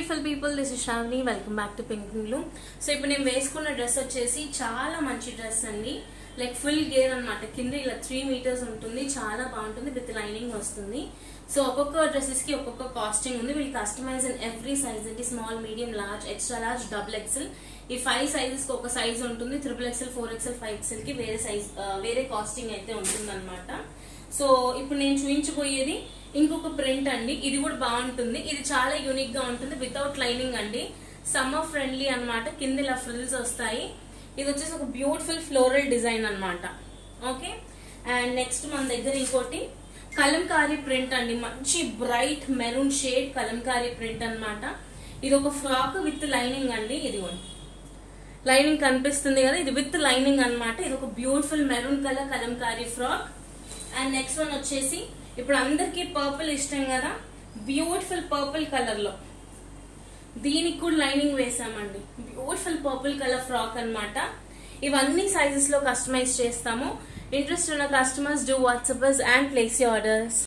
Beautiful people, this is Shravani. Welcome back to pink blue. So ఇప్పుడు నేను వేసుకున్న dress వచ్చేసి చాలా మంచి డ్రెస్ అండి. లైక్ ఫుల్ గేర్ అనమాట. కింద ఇలా 3 మీటర్స్ ఉంటుంది, చాలా బాగుంటుంది, విత్ లైనింగ్ వస్తుంది. సో ఒక్కొక్క డ్రెస్సెస్ కి ఒక్కొక్క కాస్టింగ్ ఉంది. వీళ్ళు కస్టమైజ్ ఇన్ ఎవ్రీ సైజ్ అండి. Small, medium, large, extra large, double XL. ఈ 5 సైజెస్ కి ఒక సైజ్ ఉంటుంది. XXL, 4XL, 5XL కి వేరే సైజ్ వేరే కాస్టింగ్ అయితే ఉంటుంది అనమాట. సో ఇప్పుడు నేను చూపించబోయేది ఇంకొక ప్రింట్ అండి. ఇది కూడా బాగుంటుంది. ఇది చాలా యూనిక్ గా ఉంటుంది, వితౌట్ లైనింగ్ అండి. సమ్మర్ ఫ్రెండ్లీ అనమాట. కింద ఇలా ఫ్రిల్స్ వస్తాయి. ఇది వచ్చేసి ఒక బ్యూటిఫుల్ ఫ్లోరల్ డిజైన్ అనమాట. ఓకే, అండ్ నెక్స్ట్ మన దగ్గర ఇంకోటి కలంకారీ ప్రింట్ అండి. మంచి bright maroon shade Kalamkari print అనమాట. ఇది ఒక ఫ్రాక్ విత్ లైనింగ్ అండి. ఇది లైనింగ్ కనిపిస్తుంది కదా, ఇది విత్ లైనింగ్ అనమాట. ఇది ఒక beautiful maroon colour Kalamkari frock. And next one వచ్చేసి ఇప్పుడు అందరికి పర్పుల్ ఇష్టం కదా, బ్యూటిఫుల్ పర్పుల్ కలర్ లో దీనికి కూడా లైనింగ్ వేసామండి. బ్యూటిఫుల్ పర్పుల్ కలర్ ఫ్రాక్ అన్నమాట. ఇవన్నీ సైజెస్ లో కస్టమైజ్ చేస్తాము. ఇంట్రెస్ట్ ఉన్న customers do WhatsApp us and place your orders.